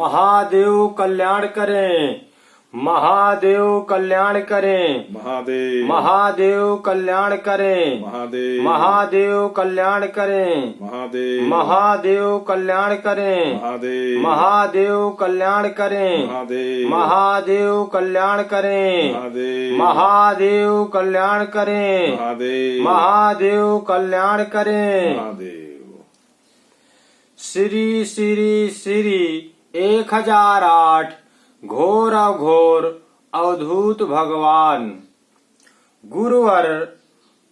महादेव कल्याण करें, महादेव कल्याण करें, महादेव महादेव कल्याण करें, महादेव महादेव कल्याण करें, महादेव महादेव कल्याण करें, महादेव महादेव कल्याण करें, महादेव महादेव कल्याण करें, महादेव महादेव कल्याण करें, महादेव महादेव कल्याण करें। महादेव। श्री श्री श्री 1008 घोर अघोर अवधूत भगवान। गुरुवर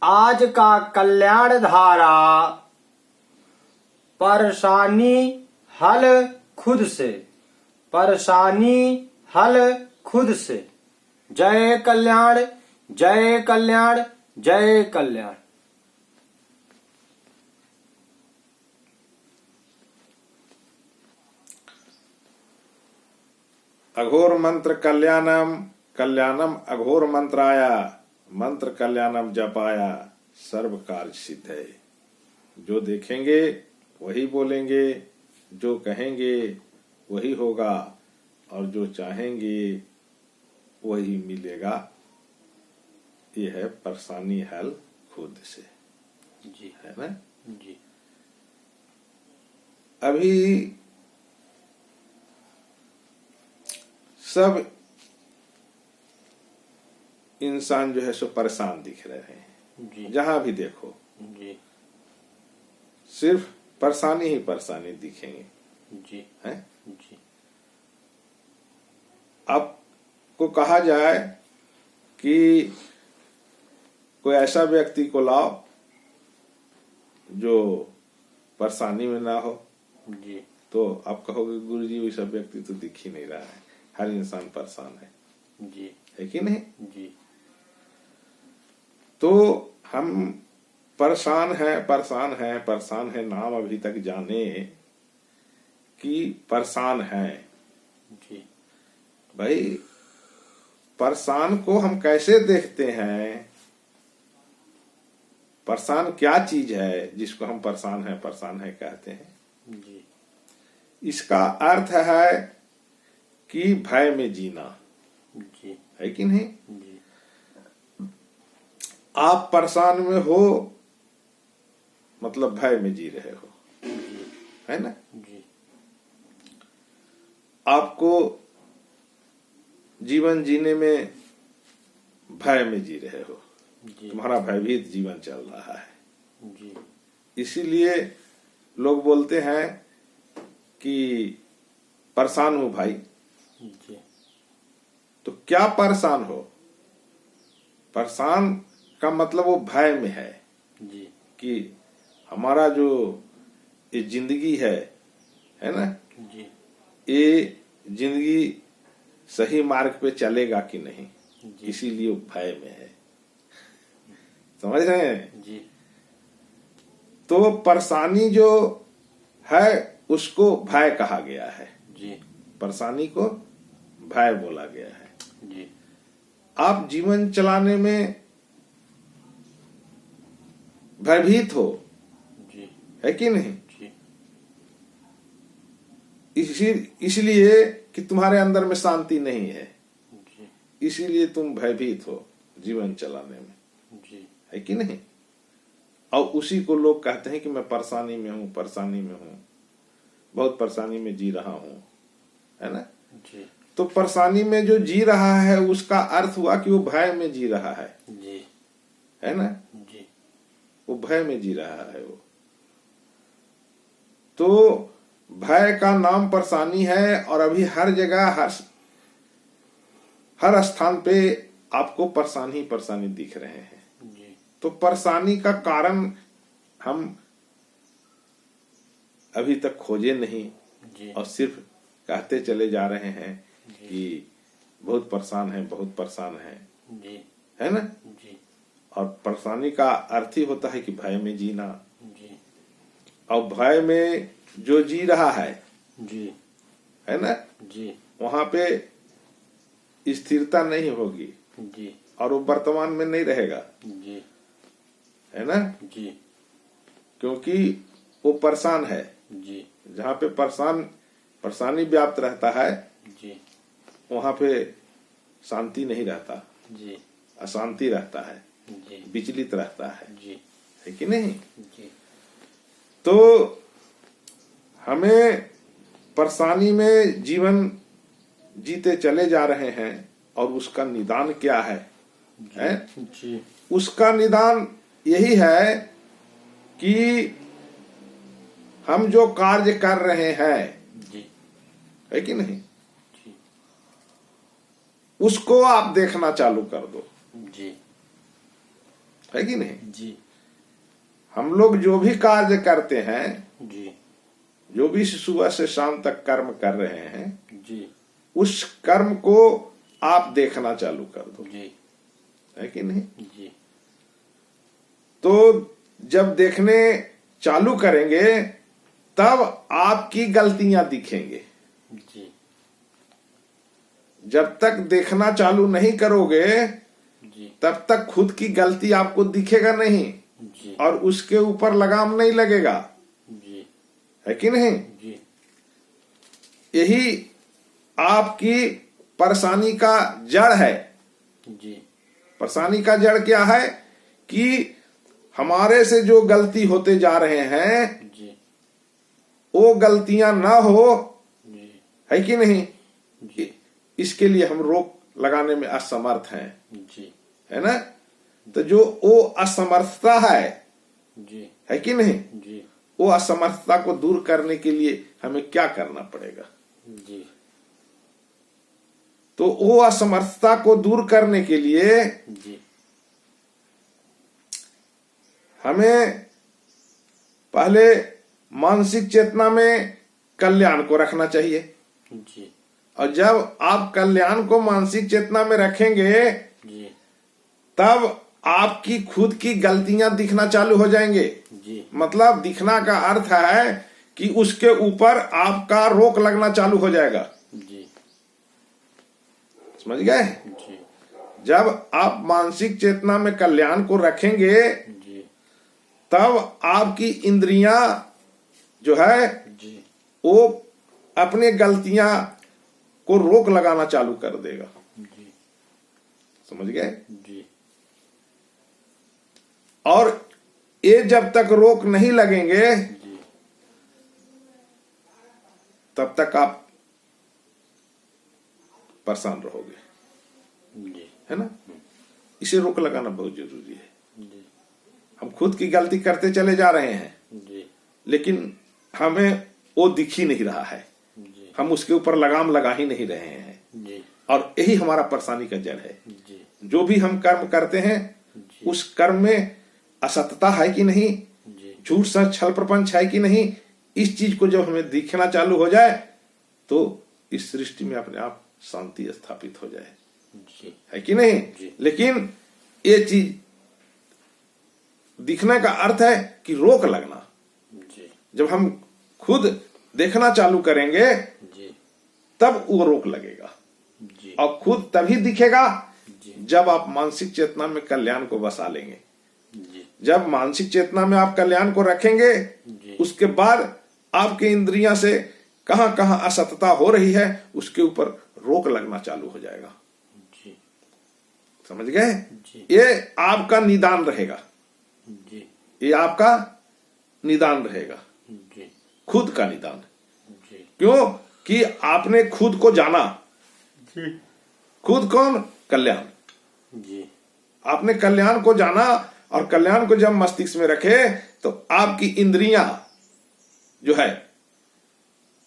आज का कल्याण धारा, परेशानी हल खुद से, परेशानी हल खुद से। जय कल्याण, जय कल्याण, जय कल्याण। अघोर मंत्र कल्याणम, कल्याणम अघोर मंत्राया, मंत्र कल्याणम जपाया, सर्व कार्य सिद्ध है। जो देखेंगे वही बोलेंगे, जो कहेंगे वही होगा, और जो चाहेंगे वही मिलेगा। ये है परेशानी हल खुद से, जी है ना जी। अभी सब इंसान जो है सो परेशान दिख रहे हैं जी। जहां भी देखो जी सिर्फ परेशानी ही परेशानी दिखेंगे, जी हैं? जी। आपको कहा जाए कि कोई ऐसा व्यक्ति को लाओ जो परेशानी में ना हो, जी तो आप कहोगे गुरुजी वैसा व्यक्ति तो दिख ही नहीं रहा है, हर इंसान परेशान है जी कि नहीं? जी। तो हम परेशान हैं, परेशान हैं, परेशान है नाम अभी तक जाने कि परेशान हैं। जी भाई परेशान को हम कैसे देखते हैं? परेशान क्या चीज है जिसको हम परेशान है कहते हैं? जी। इसका अर्थ है कि भय में जीना, जी है कि नहीं? जी आप परेशान में हो मतलब भय में जी रहे हो, जी है ना? जी आपको जीवन जीने में भय में जी रहे हो, जी तुम्हारा भयभीत जीवन चल रहा है। जी इसीलिए लोग बोलते हैं कि परेशान हो भाई। जी। तो क्या परेशान हो? परेशान का मतलब वो भय में है जी कि हमारा जो ये जिंदगी है ना, जी ये जिंदगी सही मार्ग पे चलेगा कि नहीं, जी इसीलिए भय में है। समझ रहे हैं? जी तो परेशानी जो है उसको भय कहा गया है, जी परेशानी को भय बोला गया है। जी। आप जीवन चलाने में भयभीत हो, जी है कि नहीं? जी इसलिए कि तुम्हारे अंदर में शांति नहीं है, जी इसीलिए तुम भयभीत हो जीवन चलाने में, जी है कि नहीं? और उसी को लोग कहते हैं कि मैं परेशानी में हूं, परेशानी में हूं, बहुत परेशानी में जी रहा हूं, है ना? जी। तो परेशानी में जो जी रहा है उसका अर्थ हुआ कि वो भय में जी रहा है, जी है ना? जी वो भय में जी रहा है वो। तो भय का नाम परेशानी है, और अभी हर जगह हर स्थान पे आपको परेशानी परेशानी दिख रहे हैं। जी। तो परेशानी का कारण हम अभी तक खोजे नहीं, जी और सिर्फ कहते चले जा रहे हैं कि बहुत परेशान है, बहुत परेशान है, जी है ना? जी और परेशानी का अर्थ ही होता है कि भय में जीना, जी और भय में जो जी रहा है, जी, है ना, जी वहां पे स्थिरता नहीं होगी, जी, और वो वर्तमान में नहीं रहेगा, जी, है ना? जी, क्योंकि वो परेशान है। जी, जहाँ पे परेशान परेशानी व्याप्त रहता है, जी वहां पे शांति नहीं रहता, जी अशांति रहता है, जी विचलित रहता जी है कि नहीं? जी तो हमें परेशानी में जीवन जीते चले जा रहे हैं और उसका निदान क्या है? जी उसका निदान यही है कि हम जो कार्य कर रहे हैं, जी है कि नहीं, जी उसको आप देखना चालू कर दो, जी है कि नहीं? जी हम लोग जो भी कार्य करते हैं, जी जो भी सुबह से शाम तक कर्म कर रहे हैं, जी उस कर्म को आप देखना चालू कर दो, जी है कि नहीं? जी तो जब देखने चालू करेंगे तब आपकी गलतियां दिखेंगे। जी जब तक देखना चालू नहीं करोगे जी तब तक खुद की गलती आपको दिखेगा नहीं जी और उसके ऊपर लगाम नहीं लगेगा, जी है कि नहीं? जी यही आपकी परेशानी का जड़ है। जी परेशानी का जड़ क्या है कि हमारे से जो गलती होते जा रहे हैं जी वो गलतियां ना हो, जी है कि नहीं? जी इसके लिए हम रोक लगाने में असमर्थ हैं, जी है ना? तो जो वो असमर्थता जी है कि नहीं, जी वो असमर्थता को दूर करने के लिए हमें क्या करना पड़ेगा? जी तो वो असमर्थता को दूर करने के लिए जी हमें पहले मानसिक चेतना में कल्याण को रखना चाहिए। जी और जब आप कल्याण को मानसिक चेतना में रखेंगे जी तब आपकी खुद की गलतियां दिखना चालू हो जाएंगे। जी मतलब दिखना का अर्थ है कि उसके ऊपर आपका रोक लगना चालू हो जाएगा। जी समझ गए? जी जब आप मानसिक चेतना में कल्याण को रखेंगे जी तब आपकी इंद्रियां जो है जी वो अपने गलतियां को रोक लगाना चालू कर देगा। जी समझ गए? जी और ये जब तक रोक नहीं लगेंगे जी तब तक आप परेशान रहोगे, जी है ना? इसे रोक लगाना बहुत जरूरी है। जी हम खुद की गलती करते चले जा रहे हैं जी लेकिन हमें वो दिख ही नहीं रहा है, जी हम उसके ऊपर लगाम लगा ही नहीं रहे हैं जी और यही हमारा परेशानी का जड़ है। जी जो भी हम कर्म करते हैं जी उस कर्म में असत्यता है कि नहीं, जी झूठ सच छल प्रपंच है कि नहीं, इस चीज को जब हमें दिखना चालू हो जाए तो इस सृष्टि में अपने आप शांति स्थापित हो जाए, जी है कि नहीं? जी। लेकिन ये चीज दिखने का अर्थ है कि रोक लगना। जी जब हम खुद देखना चालू करेंगे जी तब वो रोक लगेगा जी और खुद तभी दिखेगा जी जब आप मानसिक चेतना में कल्याण को बसा लेंगे। जी जब मानसिक चेतना में आप कल्याण को रखेंगे जी उसके बाद आपके इंद्रियां से कहां कहां असत्यता हो रही है उसके ऊपर रोक लगना चालू हो जाएगा। जी समझ गए? जी ये आपका निदान रहेगा, जी ये आपका निदान रहेगा, जी खुद का निदान। जी क्यों कि आपने खुद को जाना। जी खुद कौन? कल्याण। जी आपने कल्याण को जाना और कल्याण को जब मस्तिष्क में रखे तो आपकी इंद्रियां जो है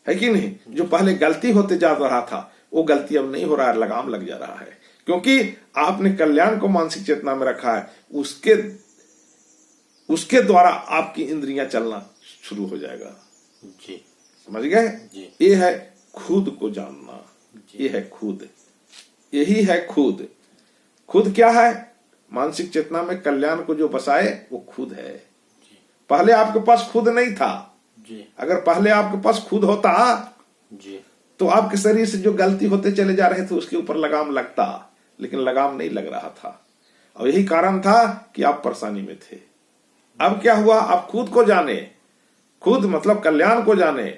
कि नहीं, जो पहले गलती होते जा रहा था वो गलती अब नहीं हो रहा है, लगाम लग जा रहा है क्योंकि आपने कल्याण को मानसिक चेतना में रखा है। उसके द्वारा आपकी इंद्रियां चलना शुरू हो जाएगा। जी समझ गए? जी ये है खुद को जानना, जी ये है खुद, यही है खुद। खुद क्या है? मानसिक चेतना में कल्याण को जो बसाए वो खुद है। जी पहले आपके पास खुद नहीं था। जी अगर पहले आपके पास खुद होता जी तो आपके शरीर से जो गलती होते चले जा रहे थे उसके ऊपर लगाम लगता, लेकिन लगाम नहीं लग रहा था और यही कारण था कि आप परेशानी में थे। अब क्या हुआ? आप खुद को जाने, खुद मतलब कल्याण को जाने।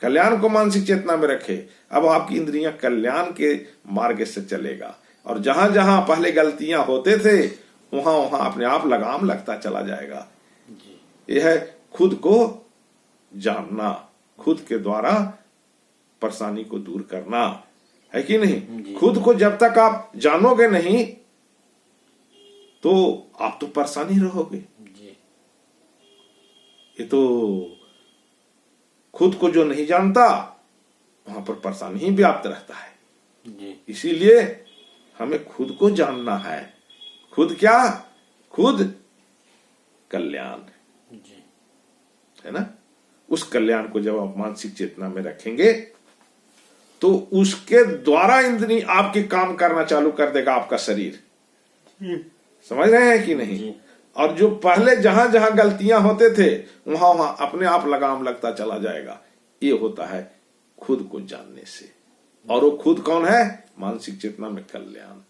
कल्याण को मानसिक चेतना में रखे, अब आपकी इंद्रियां कल्याण के मार्ग से चलेगा, और जहां जहां पहले गलतियां होते थे वहां वहां अपने आप लगाम लगता चला जाएगा। यह है खुद को जानना, खुद के द्वारा परेशानी को दूर करना, है कि नहीं। खुद को जब तक आप जानोगे नहीं तो आप तो परेशान ही रहोगे। ये तो खुद को जो नहीं जानता वहां पर परेशानी ही व्याप्त रहता है। इसीलिए हमें खुद को जानना है। खुद क्या? खुद कल्याण, है ना। उस कल्याण को जब आप मानसिक चेतना में रखेंगे तो उसके द्वारा इंद्रिय आपके काम करना चालू कर देगा, आपका शरीर। समझ रहे हैं कि नहीं। और जो पहले जहां जहां गलतियां होते थे वहां वहां अपने आप लगाम लगता चला जाएगा। ये होता है खुद को जानने से। और वो खुद कौन है? मानसिक चेतना में कल्याण,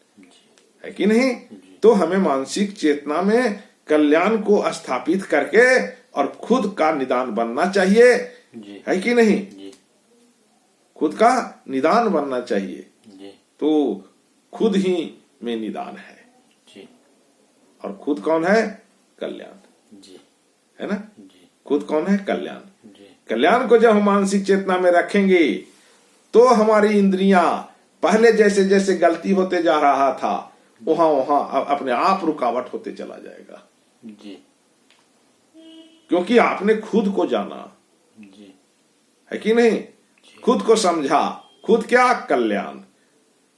है कि नहीं। तो हमें मानसिक चेतना में कल्याण को स्थापित करके और खुद का निदान बनना चाहिए, है कि नहीं। खुद का निदान बनना चाहिए। तो खुद ही में निदान है। और खुद कौन है? कल्याण, है ना। खुद कौन है? कल्याण। कल्याण को जब हम मानसिक चेतना में रखेंगे तो हमारी इंद्रियां पहले जैसे जैसे गलती होते जा रहा था वहां वहां अपने आप रुकावट होते चला जाएगा। क्योंकि आपने खुद को जाना, है कि नहीं। खुद को समझा। खुद क्या? कल्याण।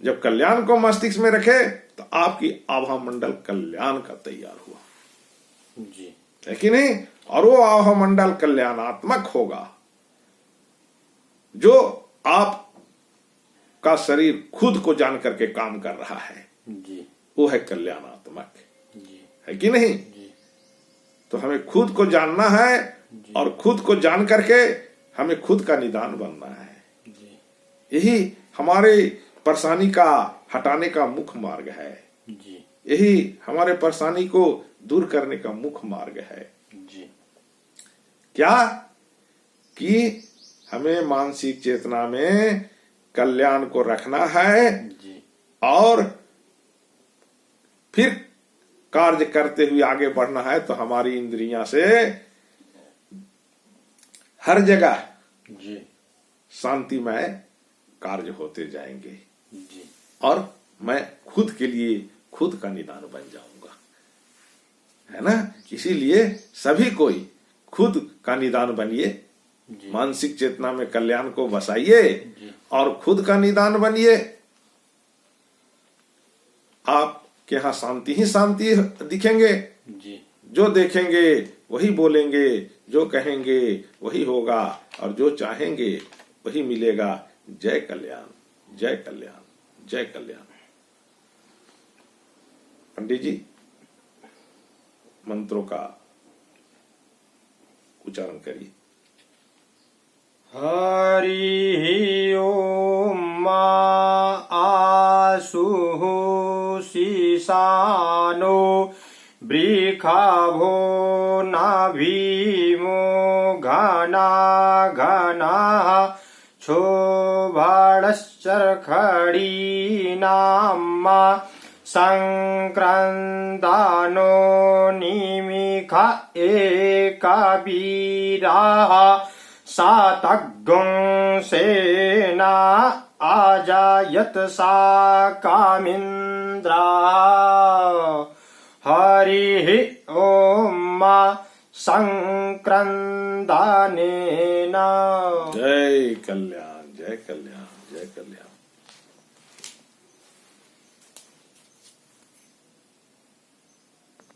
जब कल्याण को मस्तिष्क में रखे तो आपकी आभा मंडल कल्याण का तैयार हुआ, है कि नहीं। और वो आभा मंडल कल्याणात्मक होगा। जो आप का शरीर खुद को जान करके काम कर रहा है वो है कल्याणात्मक, है कि नहीं। तो हमें खुद को जानना है और खुद को जान करके हमें खुद का निदान बनना है। यही हमारे परेशानी का हटाने का मुख्य मार्ग है। यही हमारे परेशानी को दूर करने का मुख्य मार्ग है। क्या? कि हमें मानसिक चेतना में कल्याण को रखना है और फिर कार्य करते हुए आगे बढ़ना है। तो हमारी इंद्रियां से हर जगह शांतिमय कार्य होते जाएंगे और मैं खुद के लिए खुद का निदान बन जाऊंगा, है ना। इसीलिए सभी कोई खुद का निदान बनिए, मानसिक चेतना में कल्याण को बसाइए और खुद का निदान बनिए। आपके यहाँ शांति ही शांति दिखेंगे। जो देखेंगे वही बोलेंगे, जो कहेंगे वही होगा और जो चाहेंगे वही मिलेगा। जय कल्याण, जय कल्याण, जय कल्याण। पंडित जी मंत्रों का उच्चारण करिए। हरि ओम आसुः शीशानो वृखाभो नाभीमो घना घना क्षोभाश्चर्खडीनाम्मा संक्रांतानो निमिखा एकावीराः सातगुंसेना आजायत सा कामिन्द्रा हरिः ओम संक्रांतानेन। जय कल्याण, जय कल्याण, जय कल्याण।